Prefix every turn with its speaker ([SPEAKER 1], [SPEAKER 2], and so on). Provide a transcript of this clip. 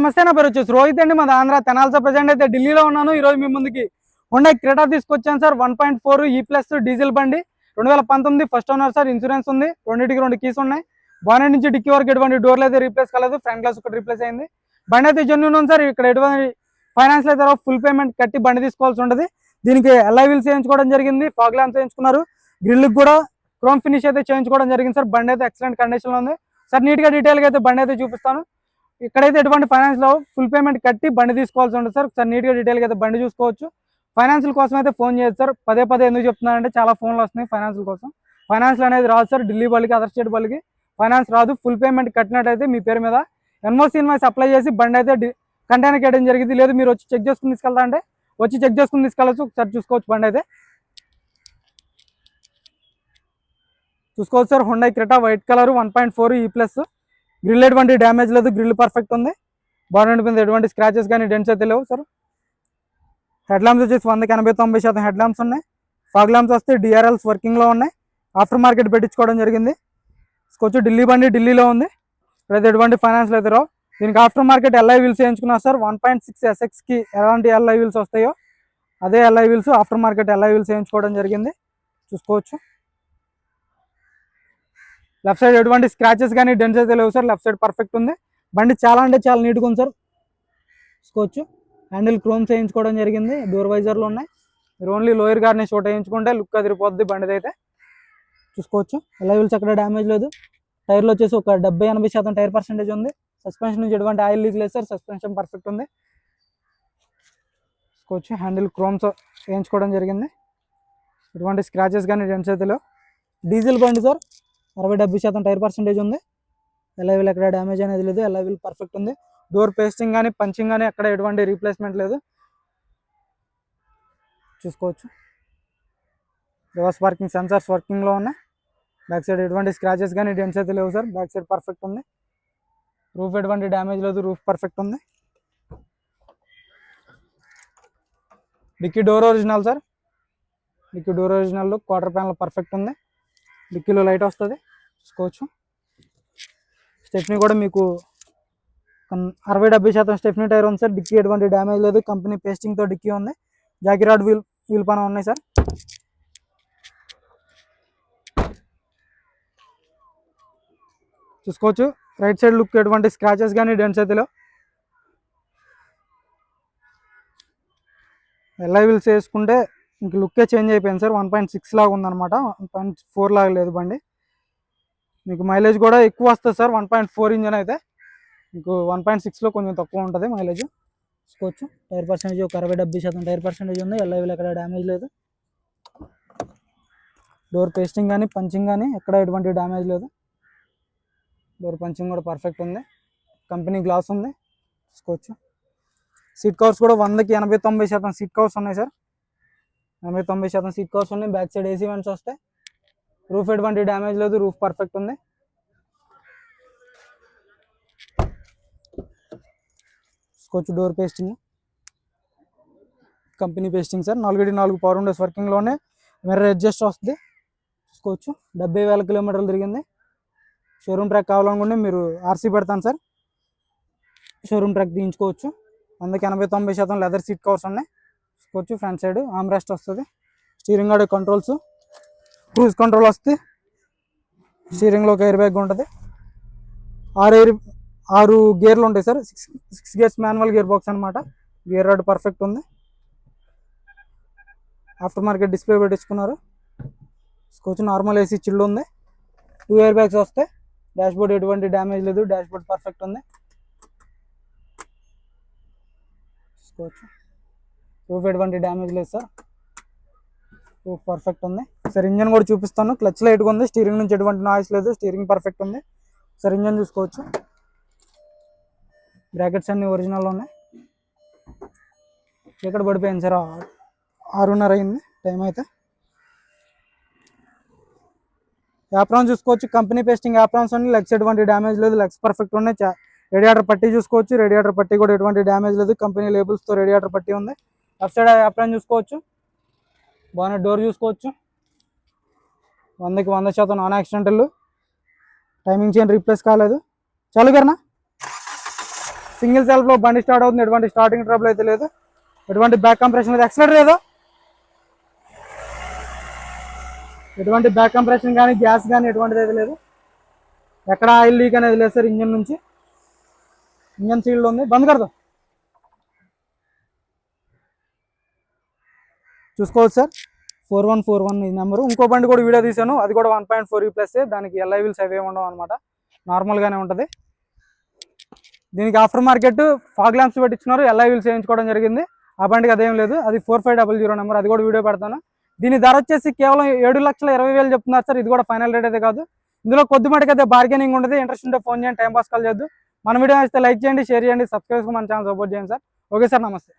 [SPEAKER 1] నమస్తే, నా పేరు వచ్చేసి రోహిత్ అండి. మాది ఆంధ్ర తెనాల్సా. ప్రజెంట్ అయితే ఢిల్లీలో ఉన్నాను. ఈ రోజు మీ ముందుకి హుండై క్రెటా తీసుకొచ్చాను సార్. 1.4 E+ డీజిల్ బండి, 2019 ఫస్ట్ ఓనర్ సార్. ఇన్సూరెన్స్ ఉంది, రెండింటికి 2 కీస్ ఉన్నాయి. బానెట్ నుంచి డిక్కీ వరకు ఎటువంటి డోర్లు అయితే రీప్లేస్ కాలేదు, ఫ్రంట్ గ్లాస్ ఒకటి రీప్లేస్ అయింది. బండి అయితే జెన్యూన్ ఉంది సార్. ఇక్కడ ఎటువంటి ఫైనాన్స్ అయితే ఫుల్ పేమెంట్ కట్టి బండి తీసుకోవాల్సి ఉంటుంది. దీనికి ఎల్ఐ వీల్స్ చేయించుకోవడం జరిగింది, ఫాగ్ ల్యాంప్స్ చేయించుకున్నారు, గ్రిల్కి కూడా క్రోమ్ ఫినిష్ అయితే చేయించుకోవడం జరిగింది సార్. బండి అయితే ఎక్సలెంట్ కండిషన్లో ఉంది సార్. నీట్గా డీటెయిల్గా అయితే బండి అయితే చూపిస్తాను. ఇక్కడైతే ఎటువంటి ఫైనాన్స్ లో ఫుల్ పేమెంట్ కట్టి బండి తీసుకోవాల్సి ఉంటుంది సార్. సార్ నీట్గా డీటెయిల్గా అయితే బండి చూసుకోవచ్చు. ఫైనాన్షియల్ కోసం అయితే ఫోన్ చేయొచ్చు సార్. పదే ఎందుకు చెప్తున్నానంటే చాలా ఫోన్లు వస్తున్నాయి ఫైనాన్షియల్ కోసం. ఫైనాన్స్ అనేది రాదు సార్. ఢిల్లీ బల్లికి, అదర్ స్టేట్ బల్లికి ఫైనాన్స్ రాదు. ఫుల్ పేమెంట్ కట్టినట్టయితే మీ పేరు మీద ఎన్ఓసి ఇన్వాయిస్ అప్లై చేసి బండి అయితే కంటైనర్ చేయడం జరిగింది. లేదు మీరు వచ్చి చెక్ చేసుకుని తీసుకెళ్తా అంటే వచ్చి చెక్ చేసుకుని తీసుకెళ్ళచ్చు. ఒకసారి చూసుకోవచ్చు. బండి అయితే చూసుకోవచ్చు sir. Hyundai Creta white colour 1.4 E+. Grille ఎటువంటి డ్యామేజ్ లేదు, గ్రిల్ పర్ఫెక్ట్ ఉంది. బానెట్ మీద ఎటువంటి స్క్రాచెస్ కానీ డెంట్స్ అయితే లేవు సార్. హెడ్ ల్యాంప్స్ వచ్చేసి 100-90% హెడ్ ల్యాంప్స్ ఉన్నాయి. ఫాగ్ ల్యాంప్స్ వస్తే DRLs వర్కింగ్లో ఉన్నాయి. ఆఫ్టర్ మార్కెట్ పెట్టించుకోవడం జరిగింది. కొంచెం ఢిల్లీ బండి ఢిల్లీలో ఉంది. ఇక్కడైతే ఎటువంటి ఫైనాన్స్ అయితే రావు. దీనికి ఆఫ్టర్ మార్కెట్ ఎల్ఐ వీల్స్ వేయించుకున్నారు సార్. 1.6 SXకి ఎలాంటి ఎల్ఐ వీల్స్ వస్తాయో అదే alloy wheels, aftermarket alloy wheels వేయించుకోవడం జరిగింది. చూసుకోవచ్చు. లెఫ్ట్ సైడ్ ఎటువంటి స్క్రాచెస్ కానీ డెంట్స్ అయితే లేవు సార్. లెఫ్ట్ సైడ్ పర్ఫెక్ట్ ఉంది. బండి చాలా అంటే చాలా నీట్గా ఉంది సార్. చూసుకోవచ్చు. హ్యాండిల్ క్రోమ్ చేయించుకోవడం జరిగింది. డోర్ వైజర్లు ఉన్నాయి. మీరు ఓన్లీ లోయర్ గార్నిష్ ఒకటి వేయించుకుంటే లుక్ అదిరిపోద్ది బండిది అయితే. చూసుకోవచ్చు. ఎలా వీల్స్ అక్కడ డ్యామేజ్ లేదు. టైర్లు వచ్చేసి ఒక 70-80% టైర్ పర్సెంటేజ్ ఉంది. సస్పెన్షన్ నుంచి ఎటువంటి ఆయిల్ లీక్ లేదు సార్. సస్పెన్షన్ పర్ఫెక్ట్ ఉంది. చూసుకోవచ్చు. హ్యాండిల్ క్రోమ్స్ వేయించుకోవడం జరిగింది. ఎటువంటి స్క్రాచెస్ కానీ డెంట్స్ అయితే లేవు. డీజిల్ బండి సార్. 60-70% టైర్ పర్సెంటేజ్ ఉంది. ఎల్ఐ వీల్ ఎక్కడ డ్యామేజ్ అనేది లేదు. ఎల్ఐ వీల్ పర్ఫెక్ట్ ఉంది. డోర్ పేస్టింగ్ కానీ పంచింగ్ కానీ అక్కడ ఎటువంటి రీప్లేస్మెంట్ లేదు. చూసుకోవచ్చు. రివర్స్ పార్కింగ్ సెన్సార్స్ వర్కింగ్లో ఉన్నాయి. బ్యాక్ సైడ్ ఎటువంటి స్క్రాచెస్ కానీ డెంట్స్ అయితే లేవు సార్. బ్యాక్ సైడ్ పర్ఫెక్ట్ ఉంది. రూఫ్ ఎటువంటి డ్యామేజ్ లేదు, రూఫ్ పర్ఫెక్ట్ ఉంది. Dicky door original sir. Dicky door original, quarter panel perfect ఉంది. డిక్కీలో లైట్ వస్తుంది. చూసుకోవచ్చు. స్టెఫ్నీ కూడా మీకు 60-70% స్టెఫ్నీ టైర్ ఉంది సార్. డిక్కీ ఎటువంటి డ్యామేజ్ లేదు. కంపెనీ పేస్టింగ్తో డిక్కీ ఉంది. జాకీ రాడ్ వీల్ పైన ఉన్నాయి సార్. చూసుకోవచ్చు. రైట్ సైడ్ లుక్ ఎటువంటి స్క్రాచెస్ కానీ డెంట్స్ అయితే లేవు. ఎల్ఐ వీల్స్ వేసుకుంటే ఇంక లుక్కే చేంజ్ అయిపోయింది సార్. 1.6 లాగా ఉందన్నమాట. 1.4 లాగా లేదు బండి. మీకు మైలేజ్ కూడా ఎక్కువ వస్తుంది సార్. 1.4 ఇంజన్ అయితే మీకు 1.6లో కొంచెం తక్కువ ఉంటుంది మైలేజ్. చూసుకోవచ్చు. టైర్ పర్సెంటేజ్ ఒక 60-70% టైర్ పర్సెంటేజ్ ఉంది. ఎల్ఐ వీల్ ఎక్కడ డ్యామేజ్ లేదు. డోర్ పేస్టింగ్ కానీ పంచింగ్ కానీ ఎక్కడ ఎటువంటి డ్యామేజ్ లేదు. డోర్ పంచింగ్ కూడా పర్ఫెక్ట్ ఉంది. కంపెనీ గ్లాస్ ఉంది. చూసుకోవచ్చు. సీట్ కవర్స్ కూడా 100-80-90% సీట్ కవర్స్ ఉన్నాయి సార్. 80-90% సీట్ కవర్స్ ఉన్నాయి. బ్యాక్ సైడ్ ఏసీ వెంట్స్ వస్తాయి. రూఫ్ ఎటువంటి డ్యామేజ్ లేదు. రూఫ్ పర్ఫెక్ట్ ఉంది. చూసుకోవచ్చు. Door pasting company pasting sir. 4x4 power windows వర్కింగ్లోనే. మిర్రర్ అడ్జస్ట్ వస్తుంది. చూసుకోవచ్చు. 70,000 కిలోమీటర్లు తిరిగింది. షోరూమ్ ట్రాక్ కావాలనుకుంటే మీరు ఆర్సీ పెడతాను సార్. షోరూమ్ ట్రాక్ తీయించుకోవచ్చు. 100-80-90% లెదర్ సీట్ కవర్స్ ఉన్నాయి. చూసుకోవచ్చు. ఫ్రంట్ సైడ్ ఆర్మ్ రెస్ట్ వస్తుంది. Steering guard controls, cruise control వస్తుంది. స్టీరింగ్లో ఒక ఎయిర్ బ్యాగ్ ఉంటుంది. 6 గేర్లు ఉంటాయి sir. 6 gears manual gearbox అనమాట. గేర్ రాడ్ పర్ఫెక్ట్ ఉంది. ఆఫ్టర్ మార్కెట్ డిస్ప్లే పెట్టించుకున్నారు. చూసుకోవచ్చు. నార్మల్ ఏసీ చిల్డ్ ఉంది. 2 ఎయిర్ బ్యాగ్స్ వస్తాయి. డాష్ బోర్డ్ ఎటువంటి డ్యామేజ్ లేదు. డాష్ బోర్డ్ పర్ఫెక్ట్ ఉంది. చూసుకోవచ్చు. రూఫ్ ఎటువంటి డ్యామేజ్ లేదు సార్. రూఫ్ పర్ఫెక్ట్ ఉంది సార్. ఇంజన్ కూడా చూపిస్తాను. క్లచ్ లైట్గా ఉంది. స్టీరింగ్ నుంచి ఎటువంటి నాయిస్ లేదు. స్టీరింగ్ పర్ఫెక్ట్ ఉంది సార్. ఇంజన్ చూసుకోవచ్చు. బ్రాకెట్స్ అన్ని ఒరిజినల్ ఉన్నాయి. ఎక్కడ పడిపోయింది సార్. 6:30 అయింది టైం అయితే. యాప్రాన్స్ చూసుకోవచ్చు. కంపెనీ పేస్టింగ్ యాప్రాన్స్ ఉన్నాయి. లెగ్స్ ఎటువంటి డ్యామేజ్ లేదు. లెగ్స్ పర్ఫెక్ట్ ఉన్నాయి. రేడియేటర్ పట్టీ చూసుకోవచ్చు. రేడియేటర్ పట్టీ కూడా ఎటువంటి డ్యామేజ్ లేదు. కంపెనీ లేబుల్స్తో రేడియేటర్ పట్టీ ఉంది. లెఫ్ట్ సైడ్ యాప్రాన్ చూసుకోవచ్చు. బానెట్ డోర్ చూసుకోవచ్చు. 100% non accidental. Timing chain replace కాలేదు. చాలు కర్నా సింగిల్ సెల్ఫ్లో బండి స్టార్ట్ అవుతుంది, ఎటువంటి స్టార్టింగ్ ట్రబుల్ అయితే లేదు, ఎటువంటి బ్యాక్ కంప్రెషన్ లేదు, ఎక్సలెటర్ లేదు, ఎటువంటి బ్యాక్ కంప్రెషన్ కానీ గ్యాస్ కానీ ఎటువంటిది అయితే లేదు, ఎక్కడ ఆయిల్ లీక్ అనేది లేదు సార్ ఇంజన్ నుంచి. ఇంజన్ సీల్డ్ ఉంది, బంద్ కడదాం చూసుకోవచ్చు సార్. 4141 ఈ నెంబరు. ఇంకో బండి కూడా వీడియో తీసాను, అది కూడా 1.4 ప్లస్, దానికి ఎల్ఐ వీల్స్ అవి ఉండవు అనమాట, నార్మల్గానే ఉంటుంది. దీనికి ఆఫ్టర్ మార్కెట్ ఫాగ్ ల్యాంప్స్ పెట్టించున్నారు, ఎల్ఐ వీల్స్ వేయించుకోవడం జరిగింది. ఆ బండికి అదేం లేదు, అది 4500 నెంబర్, అది కూడా వీడియో పెడతాను. దీని ధర వచ్చేసి కేవలం 7,20,000 చెప్తున్నారు సార్. ఇది కూడా ఫైనల్ రేట్ అయితే కాదు, ఇందులో కొద్ది మటుకు అయితే బార్గెనింగ్ ఉంటుంది. ఇంట్రెస్ట్ ఉంటే ఫోన్ చేయండి, టైం పాస్ కాల్ చేయొద్దు. మన వీడియో అయితే లైక్ చేయండి, షేర్ చేయండి, సబ్స్క్రైబ్ మన ఛానల్ సపోర్ట్ చేయండి సార్. ఓకే సార్, నమస్తే.